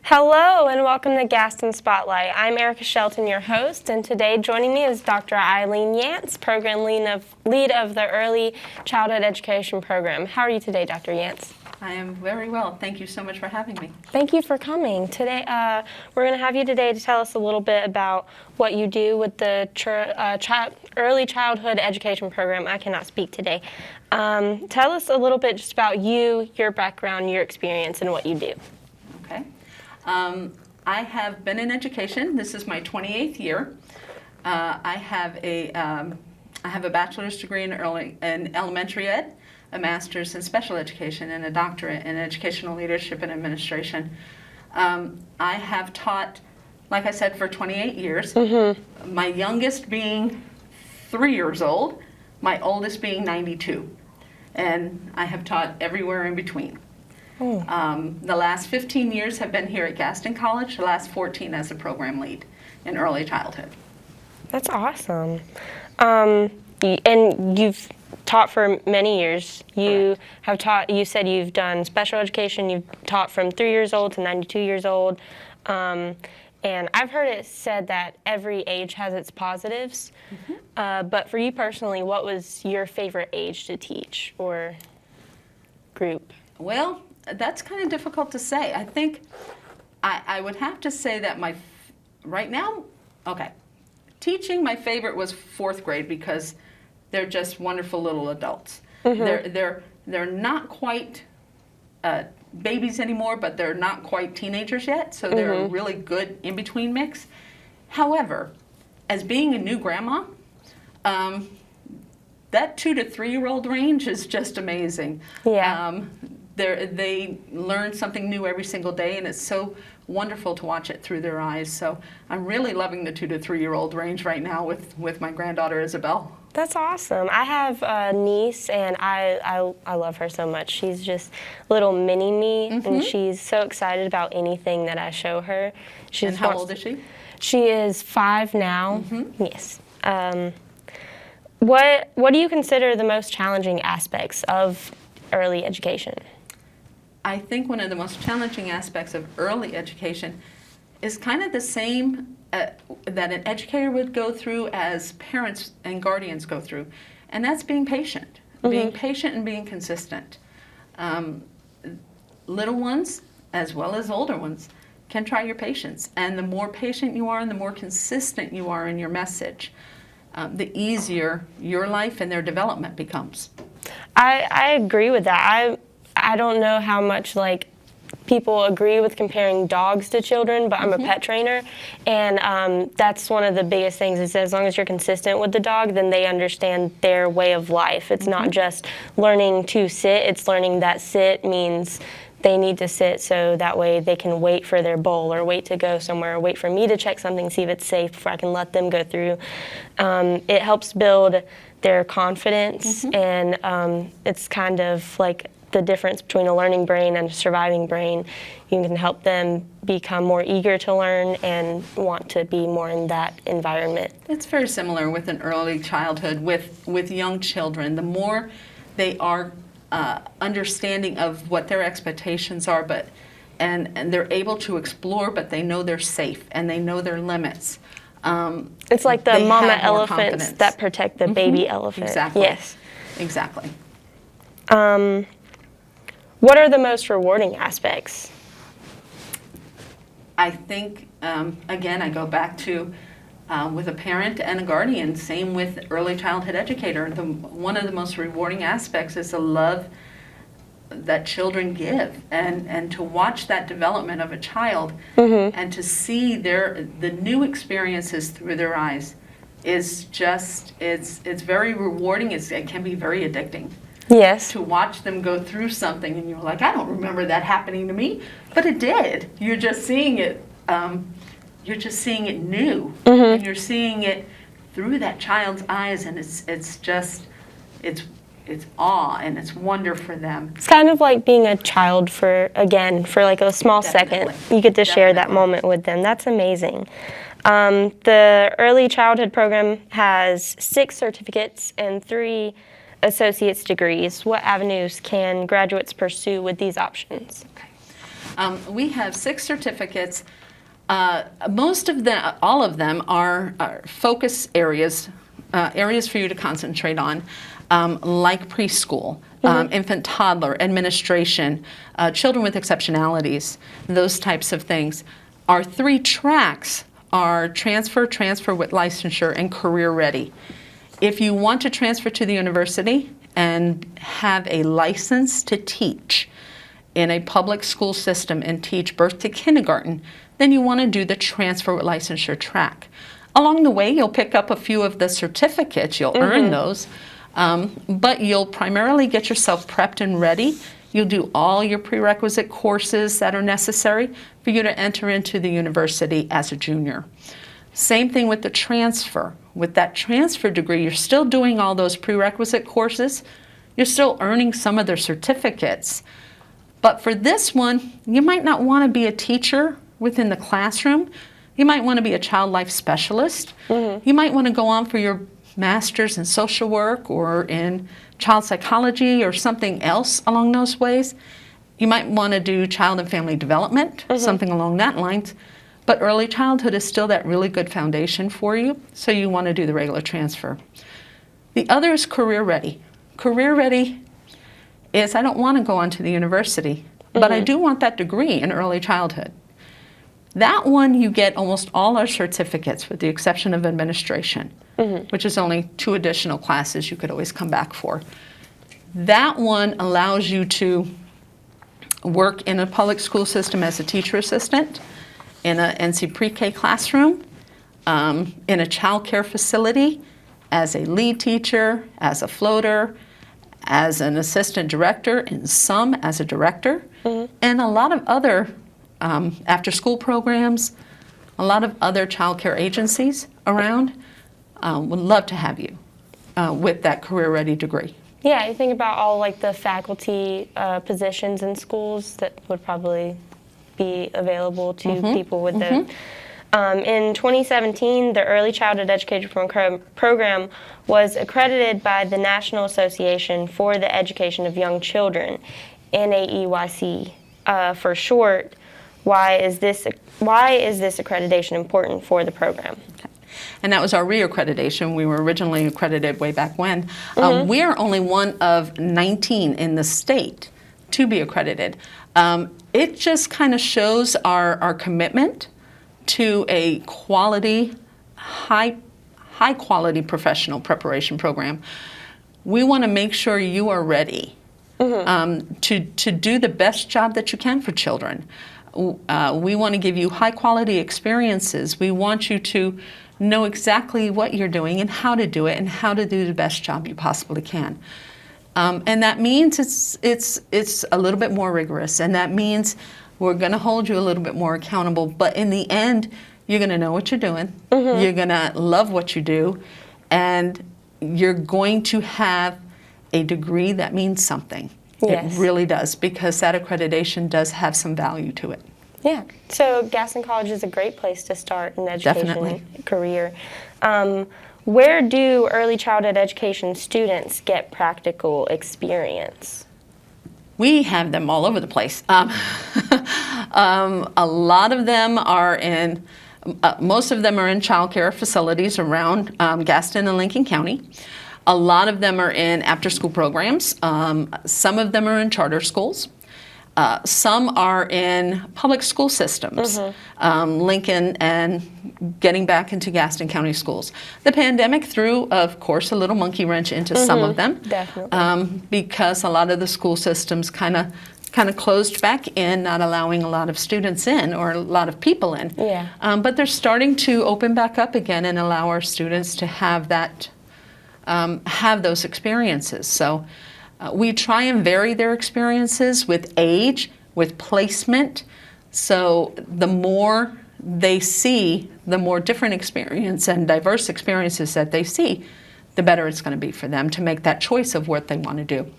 Hello and welcome to Gaston Spotlight. I'm Erica Shelton, your host, and today joining me is Dr. Eileen Yantz, Program Lead of the Early Childhood Education Program. How are you today, Dr. Yantz? I am very well. Thank you so much for having me. Thank you for coming. Today, we're going to have you today to tell us a little bit about what you do with the Early Childhood Education Program. I cannot speak today. Tell us a little bit just about you, your background, your experience, and what you do. Okay. I have been in education. This is my 28th year. I have a bachelor's degree in elementary ed, a master's in special education, and a doctorate in educational leadership and administration. I have taught, like I said, for 28 years. Mm-hmm. My youngest being 3 years old, my oldest being 92. And I have taught everywhere in between. The last 15 years have been here at Gaston College, the last 14 as a program lead in early childhood. That's awesome. And you've taught for many years. You have taught, you said you've done special education, you've taught from 3 years old to 92 years old. And I've heard it said that every age has its positives. Mm-hmm. But for you personally, what was your favorite age to teach or group? Well, that's kind of difficult to say. I think I would have to say that teaching, my favorite was fourth grade because they're just wonderful little adults. Mm-hmm. They're not quite babies anymore, but they're not quite teenagers yet, so they're a really good in-between mix. However, as being a new grandma, that 2 to 3 year old range is just amazing. Yeah. They learn something new every single day, and it's so wonderful to watch it through their eyes. So I'm really loving the 2 to 3 year old range right now with my granddaughter Isabel. That's awesome. I have a niece, and I love her so much. She's just little mini me, and she's so excited about anything that I show her. And how old is she? She is 5 now. Mm-hmm. Yes. What do you consider the most challenging aspects of early education? I think one of the most challenging aspects of early education is kind of the same that an educator would go through as parents and guardians go through, and that's being patient. Mm-hmm. Being patient and being consistent. Little ones, as well as older ones, can try your patience, and the more patient you are and the more consistent you are in your message, the easier your life and their development becomes. I agree with that. I don't know how much people agree with comparing dogs to children, but I'm a pet trainer, and that's one of the biggest things is as long as you're consistent with the dog, then they understand their way of life. It's not just learning to sit, it's learning that sit means they need to sit so that way they can wait for their bowl or wait to go somewhere or wait for me to check something, see if it's safe before I can let them go through. It helps build their confidence, and it's kind of like the difference between a learning brain and a surviving brain. You can help them become more eager to learn and want to be more in that environment. It's very similar with an early childhood with young children. The more they are understanding of what their expectations are, and they're able to explore, but they know they're safe and they know their limits. It's like the mama elephants that protect the baby elephant. Exactly. Yes. Exactly. What are the most rewarding aspects? I think, again, I go back to with a parent and a guardian, same with early childhood educator. One of the most rewarding aspects is the love that children give, and to watch that development of a child and to see the new experiences through their eyes is just, it's very rewarding. It can be very addicting. Yes. To watch them go through something and you're like, I don't remember that happening to me, but it did. You're just seeing it. You're just seeing it new, and you're seeing it through that child's eyes, and it's awe and it's wonder for them. It's kind of like being a child for like a small second. You get to share that moment with them. That's amazing. The early childhood program has 6 certificates and 3 associate's degrees. What avenues can graduates pursue with these options? Okay. We have 6 certificates. Most of them, all of them are focus areas, areas for you to concentrate on, like preschool, infant toddler, administration, children with exceptionalities, those types of things. Our 3 tracks are transfer with licensure, and career ready. If you want to transfer to the university and have a license to teach in a public school system and teach birth to kindergarten, then you want to do the transfer with licensure track. Along the way, you'll pick up a few of the certificates, you'll earn those, but you'll primarily get yourself prepped and ready. You'll do all your prerequisite courses that are necessary for you to enter into the university as a junior. Same thing with the transfer. With that transfer degree, you're still doing all those prerequisite courses. You're still earning some of their certificates. But for this one, you might not want to be a teacher within the classroom. You might want to be a child life specialist. You might want to go on for your master's in social work or in child psychology or something else along those ways. You might want to do child and family development, something along that lines. But early childhood is still that really good foundation for you, so you want to do the regular transfer. The other is career ready. Career ready is I don't want to go on to the university, but I do want that degree in early childhood. That one you get almost all our certificates with the exception of administration, which is only 2 additional classes you could always come back for. That one allows you to work in a public school system as a teacher assistant, in a NC pre-K classroom, in a child care facility, as a lead teacher, as a floater, as an assistant director, and some as a director, and a lot of other after-school programs, a lot of other child care agencies around would love to have you with that career-ready degree. Yeah, I think about all like the faculty positions in schools that would probably be available to people with the. In 2017, the Early Childhood Education Program was accredited by the National Association for the Education of Young Children, NAEYC for short. Why is this accreditation important for the program? Okay. And that was our reaccreditation. We were originally accredited way back when. We are only one of 19 in the state to be accredited. It just kind of shows our commitment to a quality, high quality professional preparation program. We want to make sure you are ready to do the best job that you can for children. We want to give you high quality experiences. We want you to know exactly what you're doing and how to do it and how to do the best job you possibly can. And that means it's a little bit more rigorous, and that means we're going to hold you a little bit more accountable, but in the end, you're going to know what you're doing, you're going to love what you do, and you're going to have a degree that means something. Yes. It really does, because that accreditation does have some value to it. Yeah, so Gaston College is a great place to start an education career. Where do early childhood education students get practical experience? We have them all over the place. A lot of them are in, most of them are in child care facilities around Gaston and Lincoln County. A lot of them are in after-school programs. Some of them are in charter schools. Some are in public school systems, Lincoln and getting back into Gaston County schools. The pandemic threw, of course, a little monkey wrench into some of them. Definitely. Because a lot of the school systems kind of closed back in, not allowing a lot of students in or a lot of people in. Yeah. But they're starting to open back up again and allow our students to have that, have those experiences. So. We try and vary their experiences with age, with placement, so the more they see, the more different experience and diverse experiences that they see, the better it's going to be for them to make that choice of what they want to do.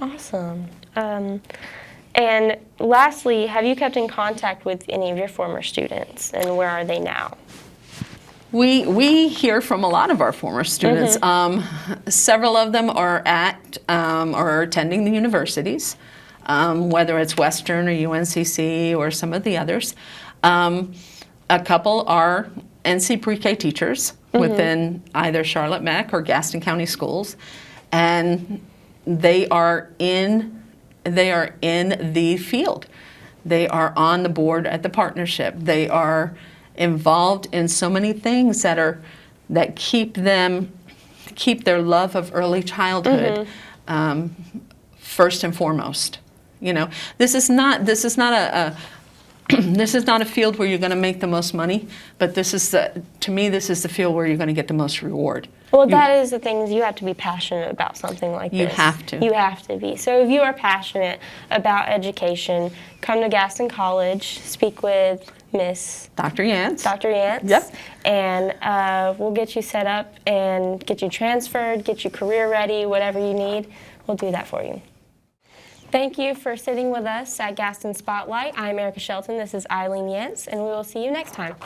Awesome. And lastly, have you kept in contact with any of your former students, and where are they now? We hear from a lot of our former students. Several of them are at or attending the universities. whether it's Western or UNCC or some of the others. A couple are NC pre-K teachers within either Charlotte Meck or Gaston County Schools, and they are in the field. They are on the board at the partnership. They are involved in so many things that keep their love of early childhood first and foremost. You know, this is not a this is not a field where you're going to make the most money, but to me, this is the field where you're going to get the most reward. Well, that is the thing, is you have to be passionate about something like this. You have to. You have to be. So if you are passionate about education, come to Gaston College, speak with Miss Dr. Yantz. Dr. Yantz. Yep. And we'll get you set up and get you transferred, get you career ready, whatever you need. We'll do that for you. Thank you for sitting with us at Gaston Spotlight. I'm Erica Shelton. This is Eileen Yantz, and we will see you next time.